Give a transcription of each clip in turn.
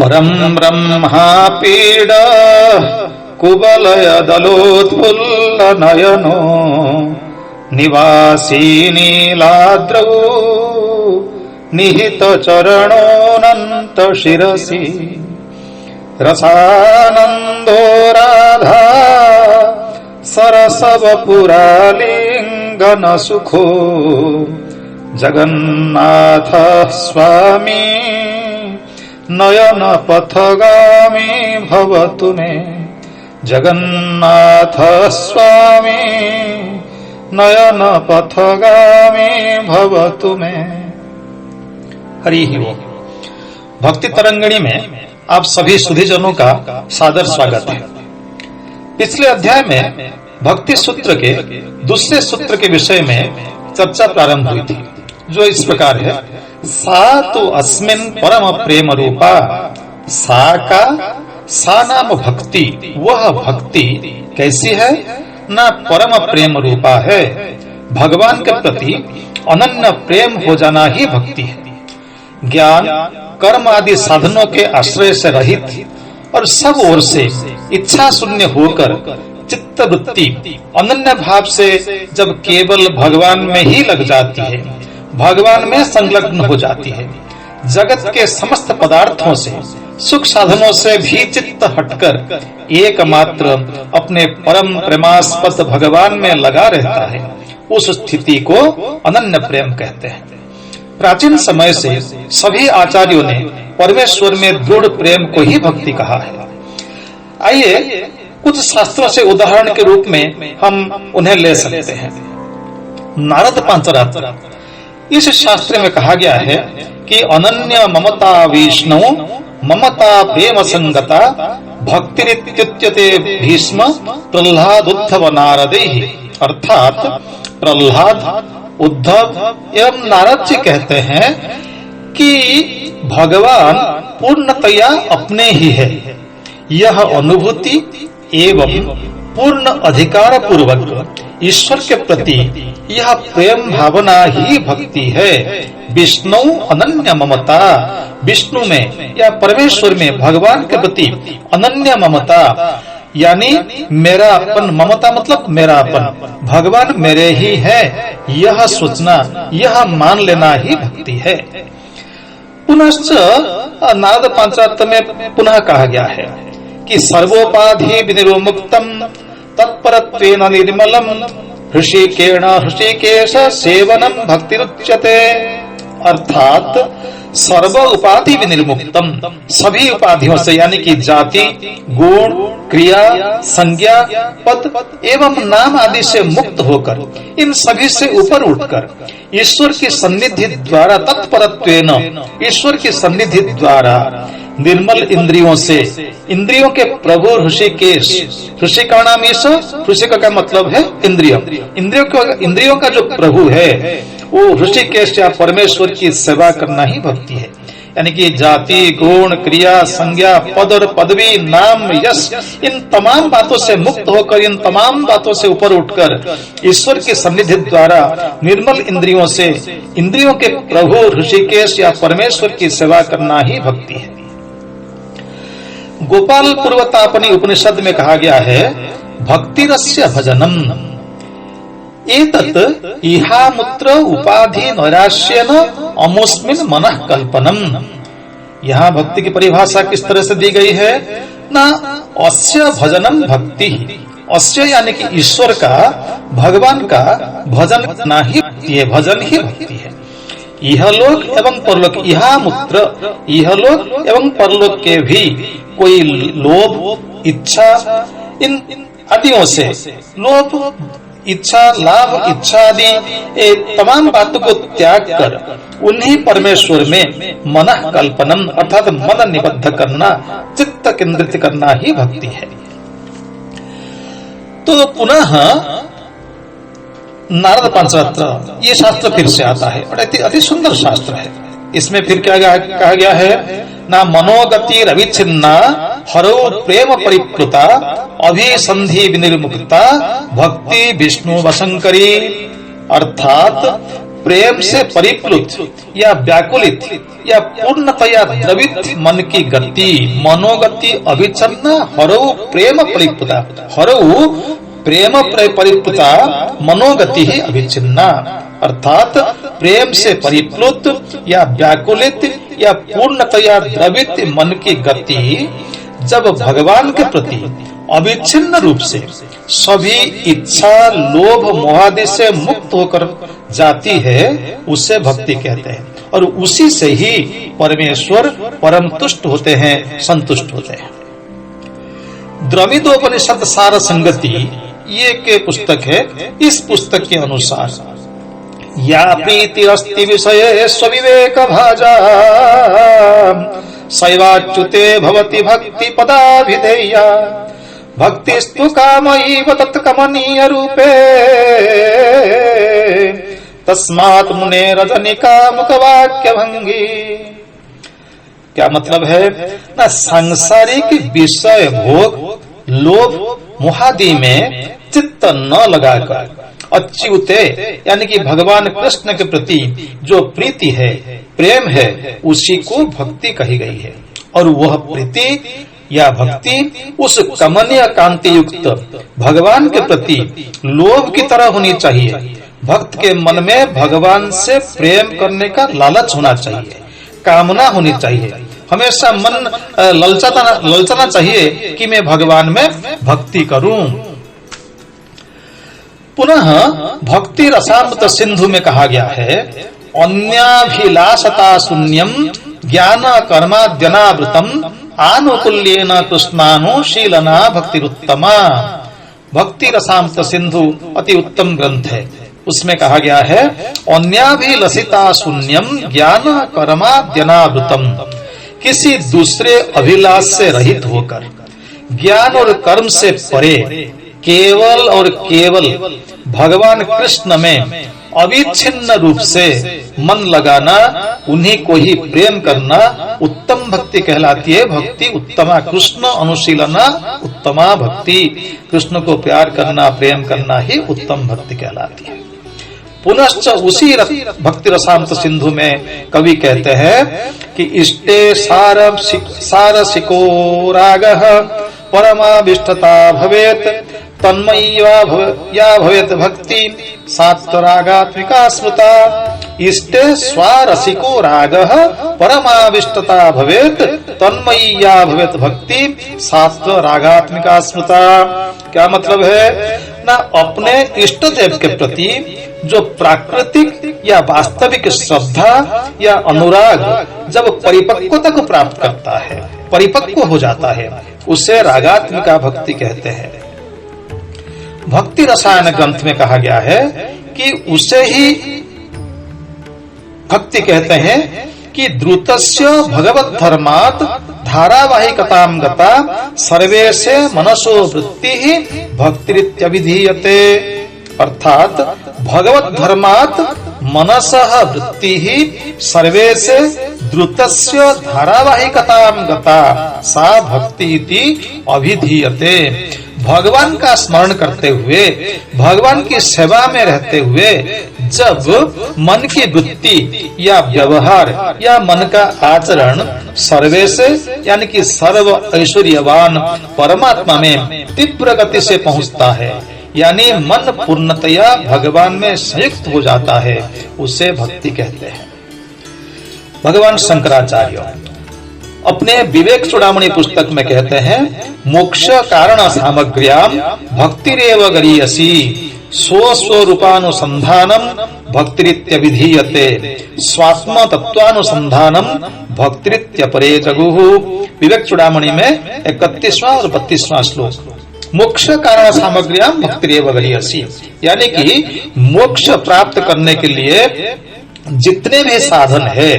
परम ब्रह्मा पीड कुवलय दलोत्फुल्ल नयनो निवासी नीलाद्रौ निहित चरणोऽनंत शिरसि रसानंदो राधा सरसवपुरालिंगन सुखो जगन्नाथ स्वामी नयन पथगामी भवतु मे जगन्नाथ स्वामी नयन पथगामी भवतु मे। हरि ओम। भक्ति तरंगिणी में आप सभी सुधीजनों का सादर स्वागत है। पिछले अध्याय में भक्ति सूत्र के दूसरे सूत्र के विषय में चर्चा प्रारंभ हुई थी, जो इस प्रकार है। सा तो अस्मिन् परम प्रेम रूपा, सा नाम भक्ति, वह भक्ति कैसी है ना परम प्रेम रूपा है। भगवान के प्रति अनन्य प्रेम हो जाना ही भक्ति है। ज्ञान कर्म आदि साधनों के आश्रय से रहित और सब ओर से इच्छा शून्य होकर चित्त वृत्ति अनन्य भाव से जब केवल भगवान में ही लग जाती है, भगवान में संलग्न हो जाती है, जगत के समस्त पदार्थों से सुख साधनों से भी चित्त हटकर एकमात्र अपने परम प्रेमास्पद भगवान में लगा रहता है, उस स्थिति को अनन्य प्रेम कहते हैं। प्राचीन समय से सभी आचार्यों ने परमेश्वर में दृढ़ प्रेम को ही भक्ति कहा है। आइए कुछ शास्त्रों से उदाहरण के रूप में हम उन्हें ले सकते हैं। नारद पांचरात्र, इस शास्त्र में कहा गया है कि अनन्य ममता विष्णु ममता प्रेम संगता भक्तिरित्युच्यते भीष्म प्रह्लाद उद्धव नारदैः। अर्थात प्रह्लाद, उद्धव एवं नारद जी कहते हैं कि भगवान पूर्णतया अपने ही है। यह अनुभूति एवं पूर्ण अधिकार पूर्वक ईश्वर के प्रति यह प्रेम भावना ही भक्ति है। विष्णु अनन्य ममता, विष्णु में या परमेश्वर में भगवान के प्रति अनन्य ममता यानी मेरा अपन, ममता मतलब मेरा अपन, भगवान मेरे ही है, यह सोचना, यह मान लेना ही भक्ति है। पुनश्च नारद पांचरात्र में पुनः कहा गया है कि सर्वोपाधि विनिर्मुक्तम तत्परत्वेन निर्मलम हृषिकेण हृषिकेश सेवनम भक्तिरुच्यते। अर्थात सर्व उपाधि विनिर्मुक्तम, सभी उपाधियों से यानी कि जाति, गुण, क्रिया, संज्ञा, पद एवं नाम आदि से मुक्त होकर, इन सभी से ऊपर उठकर ईश्वर की सन्निधि द्वारा तत्परत्वेन, ईश्वर की सन्निधि द्वारा निर्मल इंद्रियों से, इंद्रियों के प्रभु ऋषिकेश, ऋषिका नाम ईश्वर, ऋषिका का मतलब है इंद्रियों का जो प्रभु है वो ऋषिकेश या परमेश्वर की सेवा करना ही भक्ति है। यानी कि जाति, गुण, क्रिया, संज्ञा, पद और पदवी, नाम, यश, इन तमाम बातों से मुक्त होकर, इन तमाम बातों से ऊपर उठकर ईश्वर की सन्निधि द्वारा निर्मल इंद्रियों से, इंद्रियों के प्रभु ऋषिकेश या परमेश्वर की सेवा करना ही भक्ति है। गोपाल पूर्वतापनी उपनिषद में कहा गया है भक्तिरस्य भजनम एतत् इहामुत्र उपाधि नैराश्येन अमुस्मिन् मनः कल्पनम। यहाँ भक्ति की परिभाषा किस तरह से दी गई है ना, अस्य भजनम भक्ति, अस्य यानी कि ईश्वर का, भगवान का भजन करना ही भक्ति है, भजन ही भक्ति है। इहलोक एवं परलोक, इहामुत्र, इहलोक एवं परलोक के भी कोई लोभ, इच्छा, इन आदियों से, लोभ, इच्छा, लाभ, इच्छा आदि तमाम बातों को त्याग कर उन्हीं परमेश्वर में मन कल्पनम अर्थात मन निबद्ध करना, चित्त केंद्रित करना ही भक्ति है। तो पुनः नारद पांचरात्र, ये शास्त्र फिर से आता है और अति सुंदर शास्त्र है। इसमें फिर क्या कहा गया है ना, मनोगति रविच्छिन्ना हरो प्रेम परिप्लुता अभिसंधि विनिर्मुक्ता भक्ति विष्णु वशंकरी। अर्थात प्रेम से परिप्लुत या व्याकुलित या पूर्णतया द्रवित मन की गति, मनोगति अभिचन्ना हरऊ प्रेम परिप्लुता, हरऊ प्रेम परिप्लुता मनोगति ही अभिचिन्ना, अर्थात प्रेम से परिप्लुत या व्याकुलित या पूर्णतया द्रवित मन की गति जब भगवान के प्रति अविच्छिन्न रूप से सभी इच्छा, लोभ, मोहादि से मुक्त होकर जाती है, उसे भक्ति कहते हैं। और उसी से ही परमेश्वर परम तुष्ट होते हैं, संतुष्ट होते हैं। द्रविडोपनिषद सार संगति ये के पुस्तक है। इस पुस्तक के अनुसार या प्रीति अस्ति विषये स्वविवेक भाजा सैवाच्युते भवति भक्ति पदाभिधेया, भक्तिस्तु कामैव तत्कमनीय रूपे, तस्मात् मुने रजनिका मुखवाक्य भंगी। क्या मतलब है ना, सांसारिक विषय भोग, लोभ, मोहादि में चित्त न लगाकर अच्युते यानी कि भगवान कृष्ण के प्रति जो प्रीति है, प्रेम है, उसी को भक्ति कही गई है। और वह प्रीति या भक्ति उस कमनीय कांति युक्त भगवान के प्रति लोभ की तरह होनी चाहिए। भक्त के मन में भगवान से प्रेम करने का लालच होना चाहिए, कामना होनी चाहिए। हमेशा मन ललचाना चाहिए कि मैं भगवान में भक्ति करूं। पुनः भक्ति रसामृत सिंधु में कहा गया है, अन्याभिलाषता शून्यम ज्ञान कर्माद्यनावृतम आनुकूल्येन कृष्णानुशीलना भक्तिरुत्तमा। भक्ति रसामृत सिंधु अति उत्तम ग्रंथ है। उसमें कहा गया है, अन्याभिलषिता शून्यम ज्ञान कर्माद्यनावृतम, किसी दूसरे अभिलाष से रहित होकर ज्ञान और कर्म से परे केवल और केवल भगवान कृष्ण में अविच्छिन्न रूप से मन लगाना, उन्हीं को ही प्रेम करना उत्तम भक्ति कहलाती है। भक्ति उत्तमा, कृष्ण अनुशीलना उत्तमा भक्ति, कृष्ण को प्यार करना, प्रेम करना ही उत्तम भक्ति कहलाती है। पुनश्च उसी भक्ति रसामृत सिंधु में कवि कहते हैं कि इष्टे सारसिको रागः परमाभिष्टता भवेत् तन्मय्या भवेत् भक्ति सात्वरागात्मिका स्मृता। इष्टे स्वारसिको रागः परमाभिष्टता भवेत् तन्मय्या भवेत् भक्ति सात्वरागात्मिका स्मृता। क्या मतलब है ना, अपने इष्ट देव के प्रति जो प्राकृतिक या वास्तविक श्रद्धा या अनुराग जब परिपक्वता को प्राप्त करता है, परिपक्व हो जाता है, उसे रागात्मिका भक्ति कहते हैं। भक्ति रसायन ग्रंथ में कहा गया है कि उसे ही भक्ति कहते हैं कि द्रुतस्य भगवत धर्मात् धारावाहिकतां गता सर्वेशे मनसो वृत्ति ही भक्तिरित्यभिधीयते। अर्थात भगवत धर्मात् मनसः वृत्ति ही सर्वेशे द्रुतस्य धारावाहिकतां गता सा भक्ति इति अभिधीयते। भगवान का स्मरण करते हुए, भगवान की सेवा में रहते हुए जब मन की वृत्ति या व्यवहार या मन का आचरण सर्वेशे यानी कि सर्व ऐश्वर्यवान परमात्मा में तीव्र गति से पहुंचता है, यानी मन पूर्णतया भगवान में संयुक्त हो जाता है, उसे भक्ति कहते हैं। भगवान शंकराचार्य अपने विवेक चूड़ामणि पुस्तक में कहते हैं, मोक्ष कारण सामग्र्याम भक्तिरेव गरीयसी स्वस्वरूपानुसंधानम भक्तिरित्यभिधीयते स्वात्म तत्वानुसंधानम भक्तिरित्यपरे जगुः। विवेक चूड़ामणि में 31वां और 32वां श्लोक। मोक्ष कारण सामग्र्याम भक्तिरेव गरीयसी, यानी कि मोक्ष प्राप्त करने के लिए जितने भी साधन है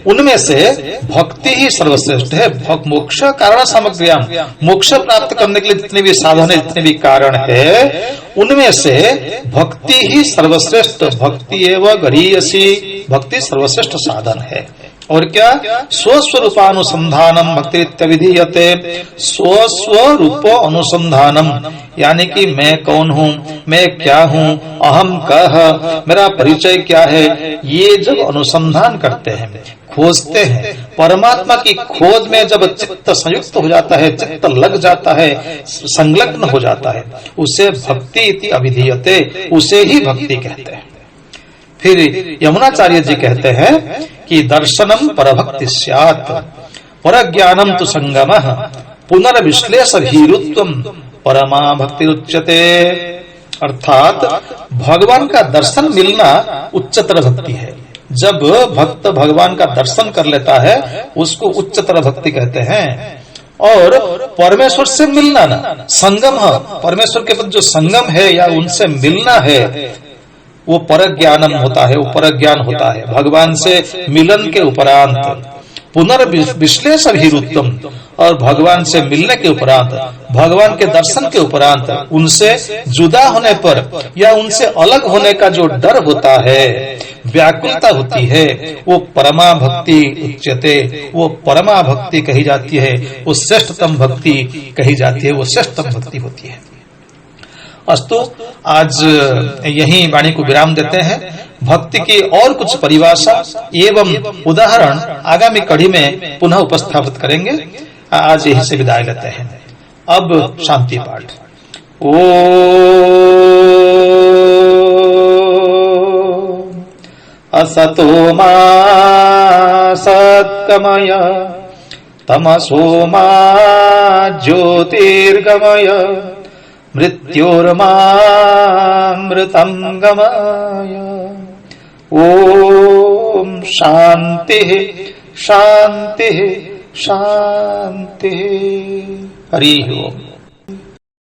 उनमें से भक्ति ही सर्वश्रेष्ठ है। मोक्ष कारण सामग्र्याम, मोक्ष प्राप्त करने के लिए जितने भी साधन है, जितने भी कारण है, उनमें से भक्ति ही सर्वश्रेष्ठ, भक्ति एवं गरीयसी, भक्ति सर्वश्रेष्ठ साधन है। और क्या? स्वस्वरूपानुसंधानम भक्ति विधीयते। स्वस्वरूप अनुसंधानम यानी कि मैं कौन हूँ, मैं क्या हूँ, अहम कह, मेरा परिचय क्या है, ये जब अनुसंधान करते हैं, खोजते हैं, परमात्मा की खोज में जब चित्त संयुक्त हो जाता है, चित्त लग जाता है, संलग्न हो जाता है, उसे भक्ति इति अभिधीयते, उसे ही भक्ति कहते हैं। फिर यमुनाचार्य जी कहते हैं कि दर्शनम परभक्ति स्यात्, परज्ञानम तु संगमः, पुनर्विश्लेष भीरुत्वम परमा भक्ति उच्यते। अर्थात भगवान का दर्शन मिलना उच्चतर भक्ति है। जब भक्त भगवान का दर्शन कर लेता है उसको उच्चतर भक्ति कहते हैं। और परमेश्वर से मिलना ना, संगम है, परमेश्वर के प्रति जो संगम है या उनसे मिलना है, वो परज्ञानम होता है, वो परज्ञान होता है। भगवान से मिलन के उपरांत पुनर्विश्लेष भीरुत्तम, और भगवान से मिलने के उपरांत, भगवान के दर्शन के उपरांत उनसे जुदा होने पर या उनसे अलग होने का जो डर होता है, व्याकुलता होती है, वो परमा भक्ति उच्यते, वो परमा भक्ति कही जाती है, वो श्रेष्ठतम भक्ति कही जाती है, वो श्रेष्ठतम भक्ति होती है। अस्तु, आज यही वाणी को विराम देते हैं। भक्ति की और कुछ परिभाषा एवं उदाहरण आगामी कड़ी में पुनः उपस्थापित करेंगे। आज यही से विदाई लेते हैं। अब शांति पाठ। ओ असतो मा सत्कमय, तमसो मा ज्योतिर्गमय, मृत्योर्मा मृतं गमय। ओम शांति शांति शांति। हरि ओम।